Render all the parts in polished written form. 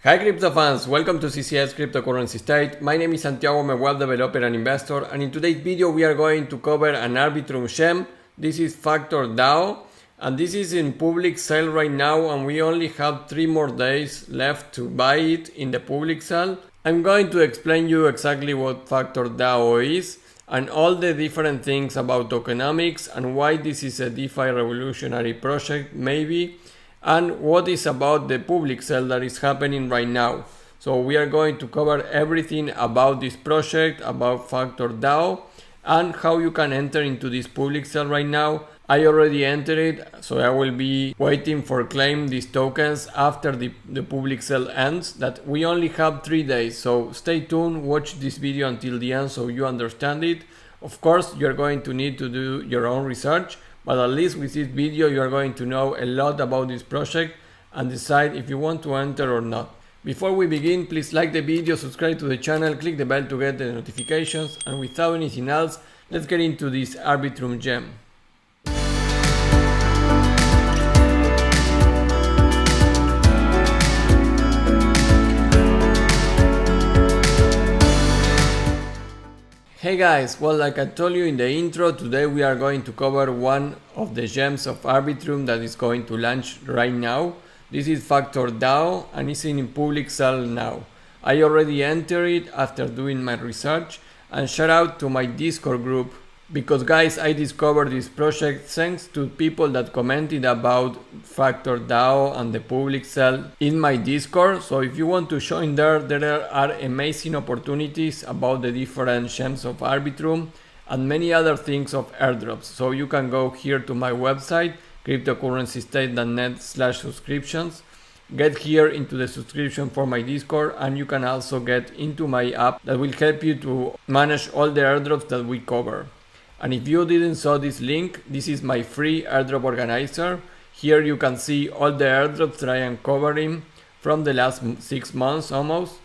Hi crypto fans, welcome to CCS Cryptocurrency State. My name is Santiago, I'm a web developer and investor, and in today's video we are going to cover an Arbitrum Gem. This is FactorDAO, and this is in public sale right now, and we only have 3 more days left to buy it in the public sale. I'm going to explain you exactly what FactorDAO is and all the different things about tokenomics and why this is a DeFi revolutionary project maybe, and what is about the public sale that is happening right now. So we are going to cover everything about this project, about FactorDAO, and how you can enter into this public sale right now. I already entered it, so I will be waiting for claim these tokens after the public sale ends. That we only have 3 days, so stay tuned, watch this video until the end so you understand it. Of course, you're going to need to do your own research, but at least with this video you are going to know a lot about this project and decide if you want to enter or not. Before we begin, please like the video, subscribe to the channel, click the bell to get the notifications, and without anything else, let's get into this Arbitrum Gem. Hey guys, well, like I told you in the intro, today we are going to cover one of the gems of Arbitrum that is going to launch right now. This is FactorDAO and it's in public sale now. I already entered it after doing my research, and shout out to my Discord group, because guys, I discovered this project thanks to people that commented about FactorDAO and the public sale in my Discord. So if you want to join there are amazing opportunities about the different gems of Arbitrum and many other things of airdrops. So you can go here to my website, cryptocurrencystate.net/subscriptions. Get here into the subscription for my Discord, and you can also get into my app that will help you to manage all the airdrops that we cover. And if you didn't saw this link, this is my free airdrop organizer. Here you can see all the airdrops that I am covering from the last 6 months almost,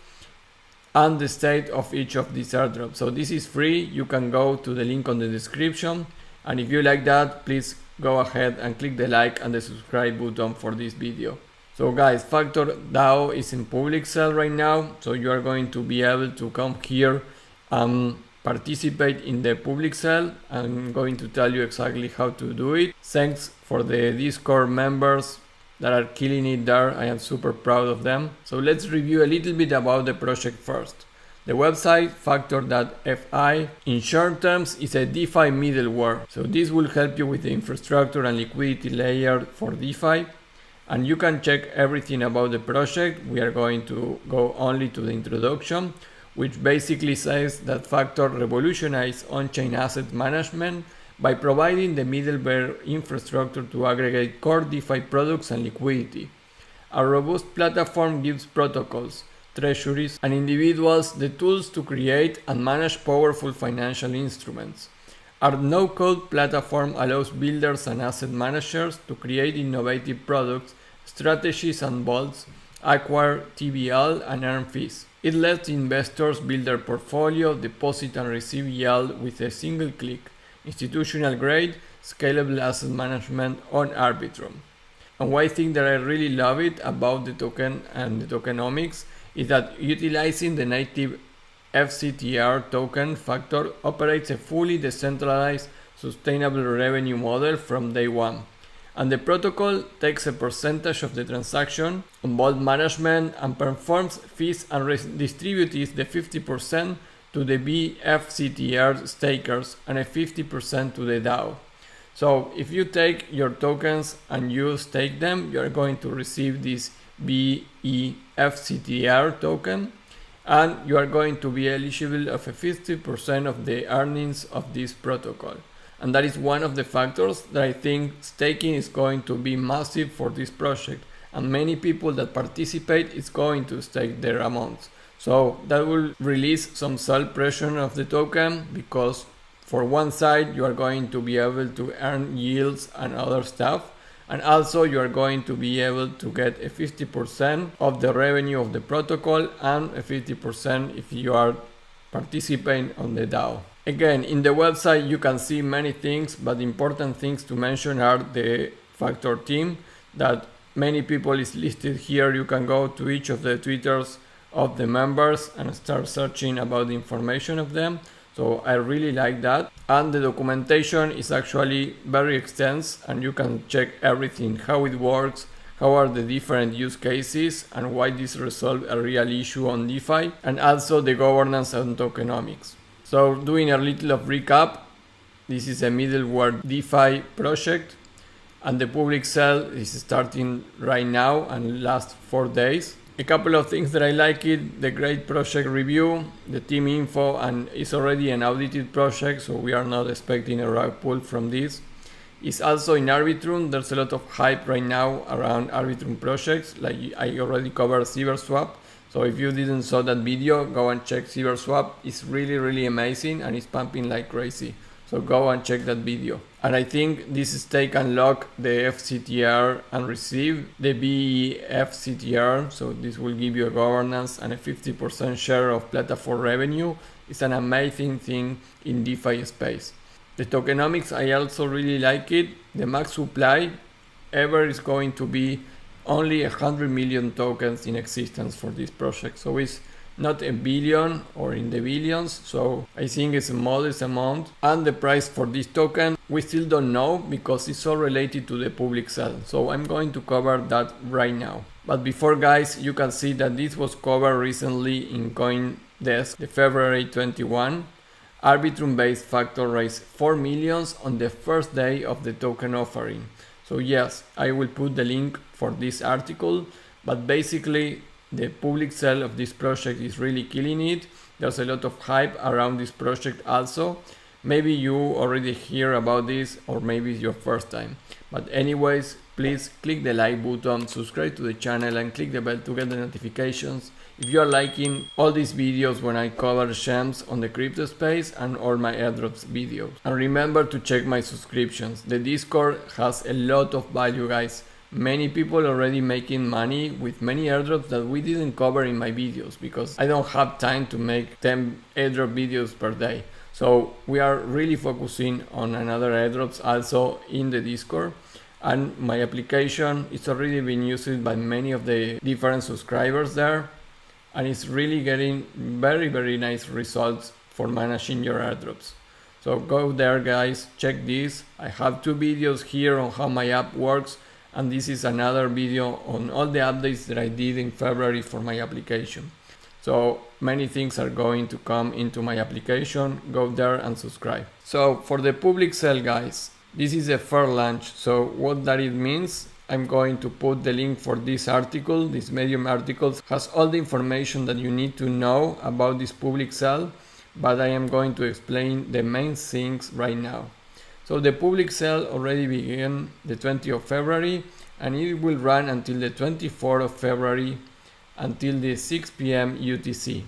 and the state of each of these airdrops. So this is free. You can go to the link on the description. And if you like that, please go ahead and click the like and the subscribe button for this video. So guys, FactorDAO is in public sale right now. So you are going to be able to come here and participate in the public sale. I'm going to tell you exactly how to do it. Thanks for the Discord members that are killing it there. I am super proud of them. So let's review a little bit about the project first. The website Factor.fi in short terms is a DeFi middleware. So this will help you with the infrastructure and liquidity layer for DeFi. And you can check everything about the project. We are going to go only to the introduction, which basically says that Factor revolutionized on-chain asset management by providing the middleware infrastructure to aggregate core DeFi products and liquidity. A robust platform gives protocols, treasuries, and individuals the tools to create and manage powerful financial instruments. Our no-code platform allows builders and asset managers to create innovative products, strategies, and vaults, acquire TVL, and earn fees. It lets investors build their portfolio, deposit and receive yield with a single click. Institutional grade, scalable asset management on Arbitrum. And one thing that I really love it about the token and the tokenomics is that utilizing the native FCTR token, Factor operates a fully decentralized, sustainable revenue model from day one. And the protocol takes a percentage of the transaction on vault management and performs fees and distributes the 50% to the BFCTR stakers and a 50% to the DAO. So if you take your tokens and you stake them, you are going to receive this BEFCTR token, and you are going to be eligible of a 50% of the earnings of this protocol. And that is one of the factors that I think staking is going to be massive for this project, and many people that participate is going to stake their amounts. So that will release some sell pressure of the token, because for one side you are going to be able to earn yields and other stuff, and also you are going to be able to get a 50% of the revenue of the protocol and a 50% if you are participating on the DAO. Again, in the website you can see many things, but important things to mention are the Factor team that many people is listed here. You can go to each of the Twitters of the members and start searching about the information of them. So I really like that. And the documentation is actually very extensive, and you can check everything, how it works, how are the different use cases, and why this resolve a real issue on DeFi, and also the governance and tokenomics. So doing a little of recap, this is a middleware DeFi project, and the public sale is starting right now and lasts 4 days. A couple of things that I like it: the great project review, the team info, and it's already an audited project, so we are not expecting a rug pull from this. It's also in Arbitrum. There's a lot of hype right now around Arbitrum projects. Like I already covered CyberSwap, so if you didn't saw that video, go and check CyberSwap. It's really amazing and it's pumping like crazy. So go and check that video. And I think this stake unlock the FCTR and receive the BEFCTR. So this will give you a governance and a 50% share of platform revenue. It's an amazing thing in DeFi space. The tokenomics, I also really like it. The max supply ever is going to be only 100 million tokens in existence for this project. So it's not a billion or in the billions, so I think it's a modest amount. And the price for this token, we still don't know because it's all related to the public sale. So I'm going to cover that right now. But before, guys, you can see that this was covered recently in Coindesk, the February 21. Arbitrum based factor raised 4 millions on the first day of the token offering. So yes, I will put the link for this article, but basically the public sale of this project is really killing it. There's a lot of hype around this project also. Maybe you already hear about this, or maybe it's your first time. But anyways, please click the like button, subscribe to the channel, and click the bell to get the notifications. If you are liking all these videos when I cover gems on the crypto space and all my airdrops videos. And remember to check my subscriptions. The Discord has a lot of value, guys. Many people already making money with many airdrops that we didn't cover in my videos because I don't have time to make 10 airdrop videos per day. So we are really focusing on another airdrops also in the Discord, and my application is already being used by many of the different subscribers there, and it's really getting very nice results for managing your airdrops. So go there, guys, check this. I have 2 videos here on how my app works, and this is another video on all the updates that I did in February for my application. So many things are going to come into my application. Go there and subscribe. So for the public sale, guys, this is a fair launch. So what that it means, I'm going to put the link for this article. This Medium article has all the information that you need to know about this public sale, but I am going to explain the main things right now. So the public sale already began the 20th of February, and it will run until the 24th of February until the 6 p.m. UTC,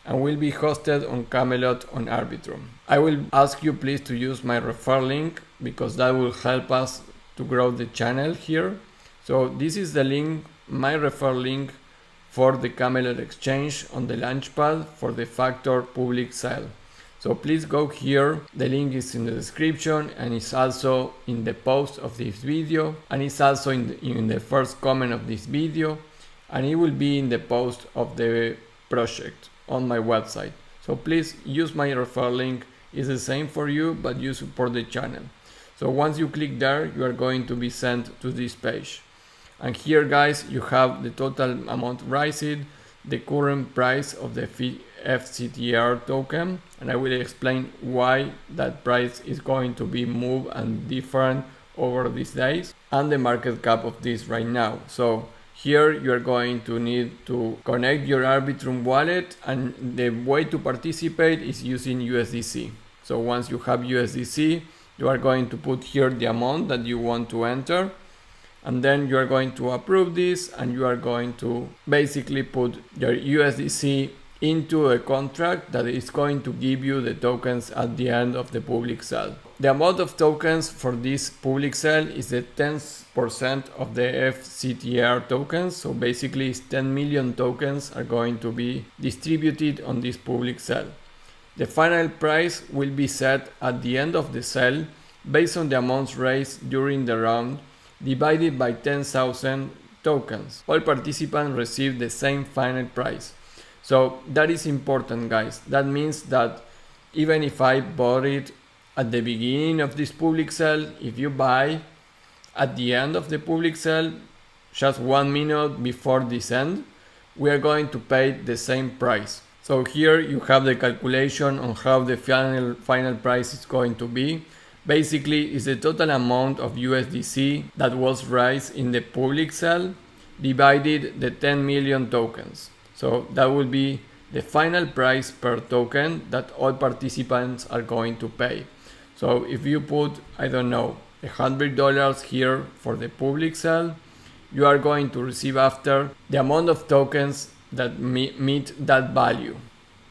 and will be hosted on Camelot on Arbitrum. I will ask you please to use my referral link because that will help us to grow the channel here. So this is the link, my referral link for the Camelot exchange on the launchpad for the Factor public sale. So please go here, the link is in the description and it's also in the post of this video, and it's also in the first comment of this video, and it will be in the post of the project on my website. So please use my referral link, it's the same for you, but you support the channel. So once you click there, you are going to be sent to this page. And here, guys, you have the total amount raised, the current price of the FCTR token, and I will explain why that price is going to be moved and different over these days, and the market cap of this right now. So here you are going to need to connect your Arbitrum wallet, and the way to participate is using USDC. So once you have USDC, you are going to put here the amount that you want to enter, and then you are going to approve this, and you are going to basically put your USDC into a contract that is going to give you the tokens at the end of the public sale. The amount of tokens for this public sale is the 10% of the FCTR tokens. So basically 10 million tokens are going to be distributed on this public sale. The final price will be set at the end of the sale based on the amounts raised during the round, divided by 10,000 tokens. All participants receive the same final price. So that is important, guys. That means that even if I bought it at the beginning of this public sale, if you buy at the end of the public sale, just 1 minute before this end, we are going to pay the same price. So here you have the calculation on how the final price is going to be. Basically, it's the total amount of USDC that was raised in the public sale divided the 10 million tokens. So that will be the final price per token that all participants are going to pay. So if you put, I don't know, $100 here for the public sale, you are going to receive after the amount of tokens that meet that value.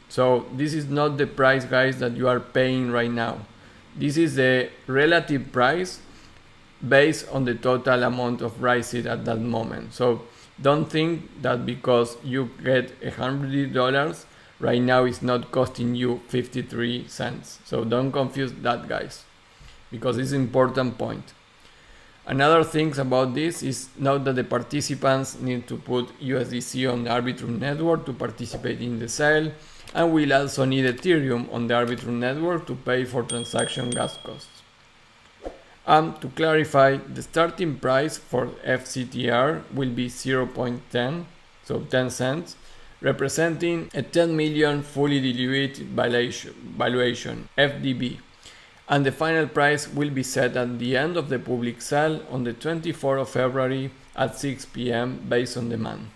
So this is not the price, guys, that you are paying right now. This is the relative price based on the total amount of rises at that moment. So don't think that because you get $100 right now it's not costing you 53 cents. So don't confuse that, guys, because it's an important point. Another thing about this is now that the participants need to put USDC on the Arbitrum network to participate in the sale, and we'll also need Ethereum on the Arbitrum network to pay for transaction gas costs. And to clarify, the starting price for FCTR will be 0.10, so 10 cents, representing a 10 million fully diluted valuation, FDV. And the final price will be set at the end of the public sale on the 24th of February at 6 p.m. based on demand.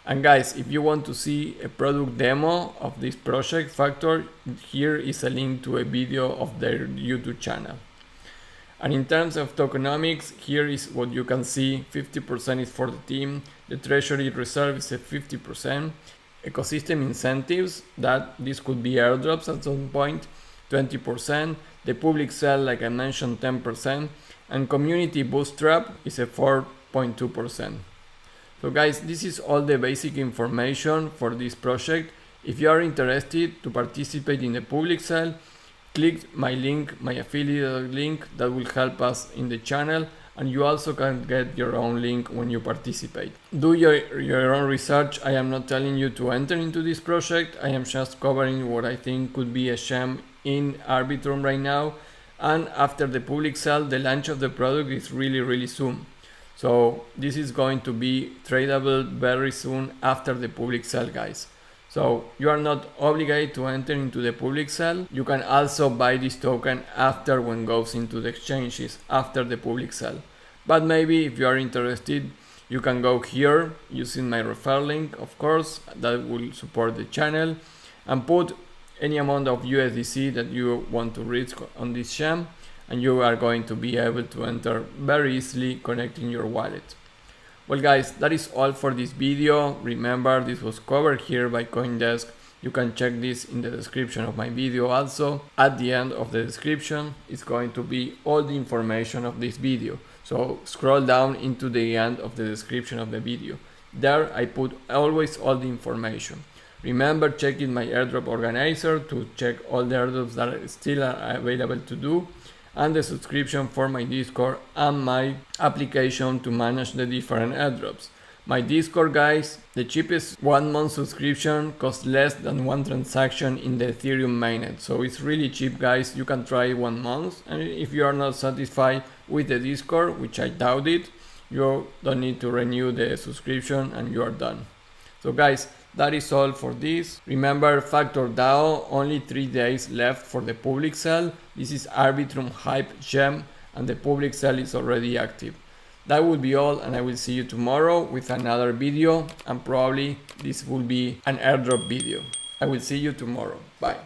And guys, if you want to see a product demo of this project Factor, here is a link to a video of their YouTube channel. And in terms of tokenomics, here is what you can see. 50% is for the team. The treasury reserve is at 50%. Ecosystem incentives, that this could be airdrops at some point, 20%. The public sale, like I mentioned, 10%. And community bootstrap is at 4.2%. So guys, this is all the basic information for this project. If you are interested to participate in the public sale, click my link, my affiliate link, that will help us in the channel, and you also can get your own link when you participate. Do your own research. I am not telling you to enter into this project. I am just covering what I think could be a gem in Arbitrum right now, and after the public sale, the launch of the product is really soon. So this is going to be tradable very soon after the public sale, guys. So you are not obligated to enter into the public sale. You can also buy this token after when it goes into the exchanges after the public sale. But maybe if you are interested, you can go here using my referral link, of course, that will support the channel, and put any amount of USDC that you want to reach on this gem, and you are going to be able to enter very easily connecting your wallet. Well guys, that is all for this video. Remember, this was covered here by Coindesk. You can check this in the description of my video also. At the end of the description is going to be all the information of this video. So scroll down into the end of the description of the video. There I put always all the information. Remember checking my airdrop organizer to check all the airdrops that are still available to do, and the subscription for my Discord and my application to manage the different airdrops. My Discord, guys, the cheapest 1 month subscription costs less than 1 transaction in the Ethereum mainnet. So it's really cheap, guys. You can try 1 month, and if you are not satisfied with the Discord, which I doubt it, you don't need to renew the subscription and you are done. So guys, that is all for this. Remember, FactorDAO, only 3 days left for the public sale. This is Arbitrum Hype Gem, and the public sale is already active. That will be all, and I will see you tomorrow with another video, and probably this will be an airdrop video. I will see you tomorrow. Bye.